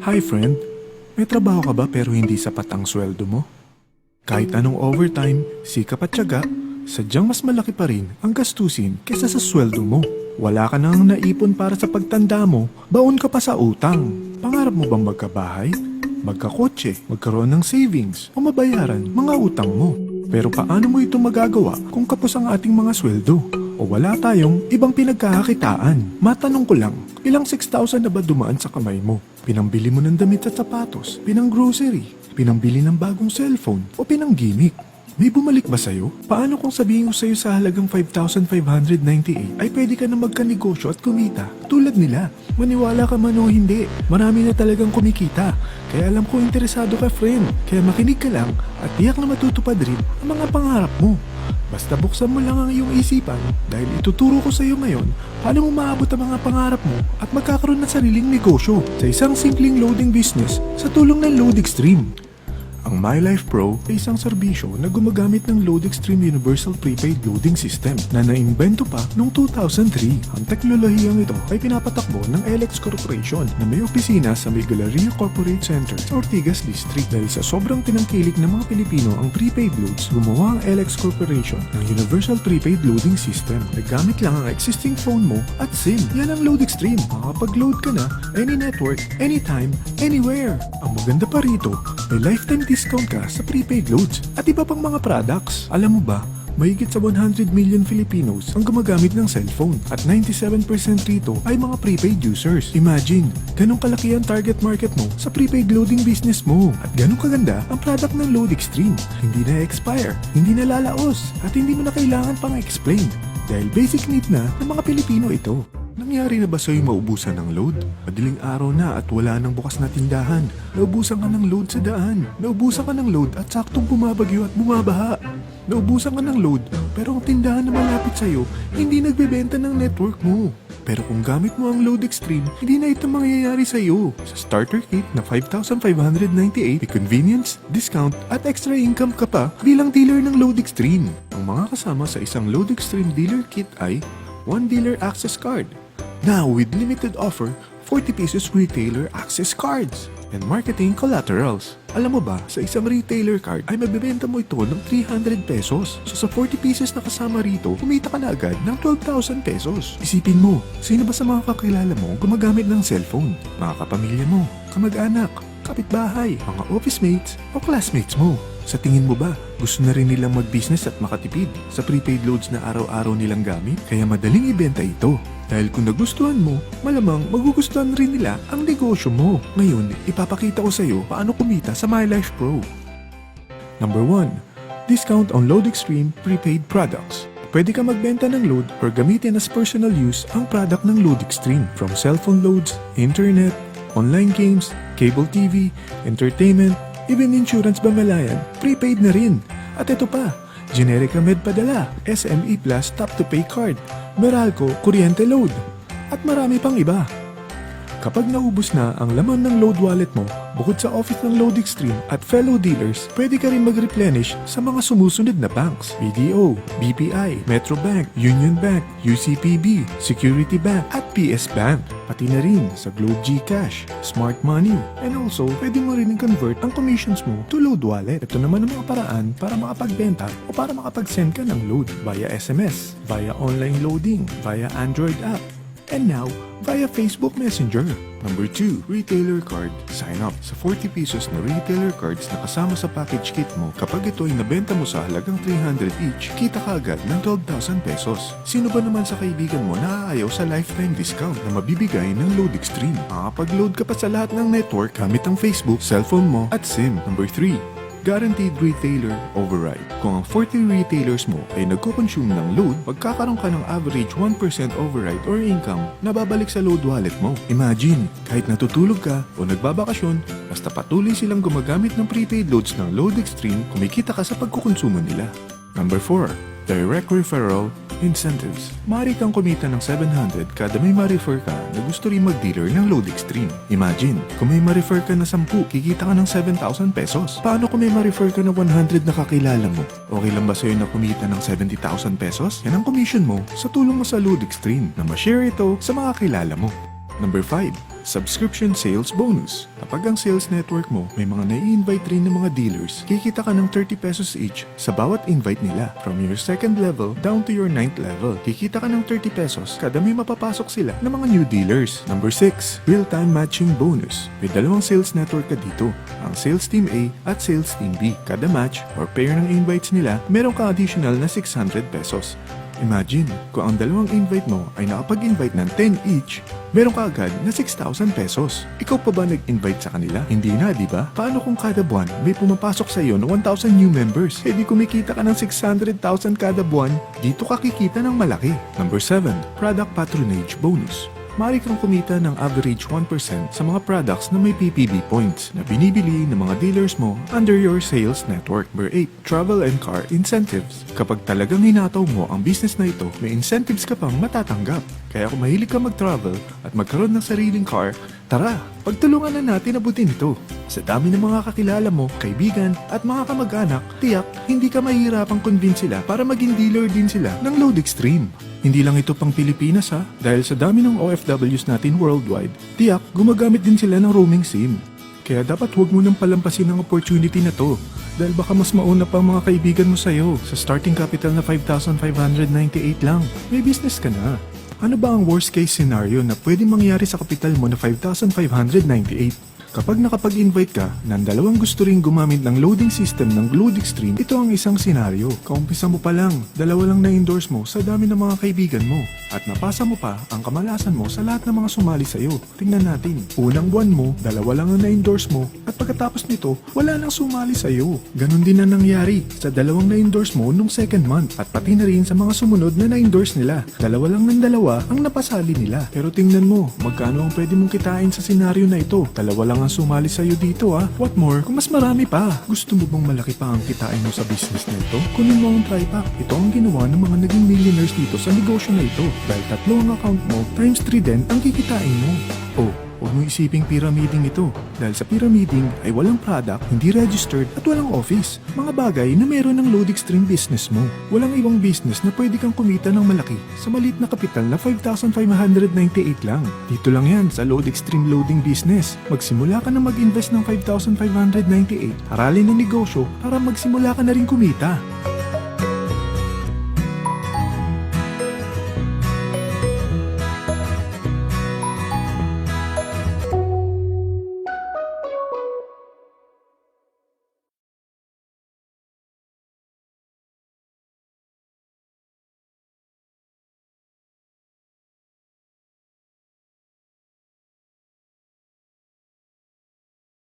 Hi friend, may trabaho ka ba pero hindi sapat ang sweldo mo? Kahit anong overtime, sikap at tiyaga, sadyang mas malaki pa rin ang gastusin kesa sa sweldo mo. Wala ka nang naipon para sa pagtanda mo, baon ka pa sa utang. Pangarap mo bang magkabahay, magkakotse, magkaroon ng savings o mabayaran mga utang mo? Pero paano mo ito magagawa kung kapos ang ating mga sweldo? O wala tayong ibang pinagkakakitaan? Matanong ko lang, ilang 6,000 na ba dumaan sa kamay mo? Pinambili mo ng damit at sapatos, pinang grocery, pinambili ng bagong cellphone, o pinang gimmick? May bumalik ba sa'yo? Paano kung sabihin ko sa'yo sa halagang 5,598 ay pwede ka na magkanegosyo at kumita? Tulad nila, maniwala ka man o hindi, marami na talagang kumikita. Kaya alam ko interesado ka friend, kaya makinig ka lang at tiyak na matutupad rin ang mga pangarap mo. Basta buksan mo lang ang iyong isipan dahil ituturo ko sa iyo ngayon paano mo maabot ang mga pangarap mo at magkakaroon ng sariling negosyo sa isang simpleng loading business sa tulong ng LoadExtreme. Ang MyLife Pro ay isang serbisyo na gumagamit ng LoadExtreme Universal Prepaid Loading System na naimbento pa noong 2003. Ang teknolohiyang ito ay pinapatakbo ng LX Corporation na may opisina sa May Galleria Corporate Center sa Ortigas District. Dahil sa sobrang tinangkilik ng mga Pilipino ang prepaid loads, gumawa ang LX Corporation ng Universal Prepaid Loading System. Nagamit lang ang existing phone mo at SIM. Yan ang LoadExtreme. Makakapag-load ka na any network, anytime, anywhere. Ang maganda pa rito, may lifetime discount ka sa prepaid loads at iba pang mga products. Alam mo ba, mahigit sa 100 million Filipinos ang gumagamit ng cellphone at 97% rito ay mga prepaid users. Imagine, ganun kalaki ang target market mo sa prepaid loading business mo at ganun kaganda ang product ng LoadExtreme. Hindi na expire, hindi na lalaos at hindi mo na kailangan pang explain dahil basic need na ng mga Pilipino ito. Nangyari na ba sa'yo maubusan ng load? Madaling araw na at wala nang bukas na tindahan. Naubusan ka ng load sa daan. Naubusan ka ng load at saktong bumabagyo at bumabaha. Naubusan ka ng load pero ang tindahan na malapit sa'yo hindi nagbebenta ng network mo. Pero kung gamit mo ang LoadExtreme, hindi na ito mangyayari sa'yo. Sa starter kit na 5,598, may convenience, discount at extra income ka pa bilang dealer ng LoadExtreme. Ang mga kasama sa isang LoadExtreme dealer kit ay 1 dealer access card. Now with limited offer, 40 pesos retailer access cards and marketing collaterals. Alam mo ba, sa isang retailer card ay mabibenta mo ito ng 300 pesos. So sa 40 pieces na kasama rito, kumita ka na agad ng 12,000 pesos. Isipin mo, sino ba sa mga kakilala mo gumagamit ng cellphone? Mga kapamilya mo, kamag-anak, kapitbahay, mga office mates o classmates mo. Sa tingin mo ba, gusto na rin nilang mag-business at makatipid sa prepaid loads na araw-araw nilang gamit? Kaya madaling ibenta ito. Dahil kung nagustuhan mo, malamang magugustuhan rin nila ang negosyo mo. Ngayon, ipapakita ko sa iyo paano kumita sa MyLife Pro. Number 1. Discount on LoadExtreme prepaid products. Pwede ka magbenta ng load or gamitin as personal use ang product ng LoadExtreme. From cellphone loads, internet, online games, cable TV, entertainment, even insurance bamalayan, prepaid na rin. At ito pa, Generica Med Padala, SME Plus Tap to Pay Card, Meralco Kuryente Load, at marami pang iba. Kapag naubos na ang laman ng load wallet mo, bukod sa office ng LoadExtreme at fellow dealers, pwede ka rin mag-replenish sa mga sumusunod na banks: BDO, BPI, Metro Bank, Union Bank, UCPB, Security Bank, at PS Bank. Pati na rin sa Globe GCash, Smart Money, and also pwede mo rin convert ang commissions mo to load wallet. Ito naman ang mga paraan para makapagbenta o para makapag-send ka ng load via SMS, via online loading, via Android app, and now via Facebook Messenger. Number 2, retailer card. Sign up sa 40 pesos na retailer cards na kasama sa package kit mo. Kapag ito ay nabenta mo sa halagang 300 each, kita ka agad ng 12,000 pesos. Sino ba naman sa kaibigan mo na aayaw sa lifetime discount na mabibigay ng LoadExtreme? Makakapag-load ka pa sa lahat ng network gamit ang Facebook, cellphone mo at SIM. Number 3, Guaranteed Retailer Override. Kung ang 40 retailers mo ay nagko-consume ng load, magkakaroon ka ng average 1% override or income na babalik sa load wallet mo. Imagine, kahit natutulog ka o nagbabakasyon, basta patuloy silang gumagamit ng prepaid loads ng LoadExtreme, kumikita ka sa pagkukonsumo nila. Number 4, Direct Referral Incentives. Maaari kang kumita ng 700 kada may ma-refer ka na gusto rin mag-dealer ng LoadExtreme. Imagine, kung may ma-refer ka na 10, kikita ka ng 7,000 pesos. Paano kung may ma-refer ka na 100 na kakilala mo? Okay lang ba sa'yo na kumita ng 70,000 pesos? Yan ang commission mo sa tulong mo sa LoadExtreme na ma-share ito sa mga kilala mo. Number 5, subscription sales bonus. Kapag ang sales network mo may mga nai-invite rin ng mga dealers, kikita ka ng 30 pesos each sa bawat invite nila. From your second level down to your 9th level, kikita ka ng 30 pesos kada may mapapasok sila ng mga new dealers. Number 6, real-time matching bonus. May dalawang sales network ka dito, ang Sales Team A at Sales Team B. Kada match or pair ng invites nila, meron ka additional na 600 pesos. Imagine, kung ang dalawang invite mo ay nakapag-invite ng 10 each, meron ka agad na 6,000 pesos. Ikaw pa ba nag-invite sa kanila? Hindi na, di ba? Paano kung kada buwan may pumapasok sa iyo na 1,000 new members? E di kumikita ka ng 600,000 kada buwan, dito ka kikita ng malaki. Number 7, product patronage bonus. Maaari kang kumita ng average 1% sa mga products na may PPB points na binibili ng mga dealers mo under your sales network. Number 8, travel and car incentives. Kapag talagang hinataw mo ang business na ito, may incentives ka pang matatanggap. Kaya kung mahilig ka mag-travel at magkaroon ng sariling car, tara, pagtulungan na natin abutin ito. Sa dami ng mga kakilala mo, kaibigan at mga kamag-anak, tiyak hindi ka mahihirapang convince sila para maging dealer din sila ng Load Extreme. Hindi lang ito pang Pilipinas ha, dahil sa dami ng OFWs natin worldwide, tiyak gumagamit din sila ng roaming SIM. Kaya dapat huwag mo nang palampasin ang opportunity na to, dahil baka mas mauna pa ang mga kaibigan mo sa'yo. Sa starting capital na 5,598 lang, may business ka na. Ano ba ang worst case scenario na pwedeng mangyari sa kapital mo na 5,598? Kapag nakapag-invite ka ng dalawang gusto ring gumamit ng loading system ng Load Extreme, ito ang isang senaryo. Kaumpisa mo pa lang, dalawa lang na-endorse mo sa dami ng mga kaibigan mo. At napasa mo pa ang kamalasan mo sa lahat ng mga sumali sa'yo. Tingnan natin, unang buwan mo, dalawa lang ang na-endorse mo, at pagkatapos nito, wala nang sumali sa'yo. Ganon din ang nangyari sa dalawang na-endorse mo nung second month, at pati na rin sa mga sumunod na na-endorse nila. Dalawa lang ng dalawa ang napasali nila. Pero tingnan mo, magkano ang pwede mong kitain sa senaryo na ito? Dalawa lang ang sumali sa'yo dito ah. What more, kung mas marami pa. Gusto mo bang malaki pa ang kitain mo sa business na ito? Kunin mo ang TriPack. Ito ang ginawa ng mga naging millionaires dito sa negosyo na ito. Dahil tatlo ang account mo, times 3 din ang kikitain mo. Oh, huwag mo isiping pyramiding ito. Dahil sa pyramiding ay walang product, hindi registered at walang office. Mga bagay na meron ng Load Extreme business mo. Walang ibang business na pwede kang kumita ng malaki sa maliit na kapital na 5,598 lang. Dito lang yan sa Load Extreme Loading Business. Magsimula ka na mag-invest ng 5,598. Aralin ang negosyo para magsimula ka na rin kumita.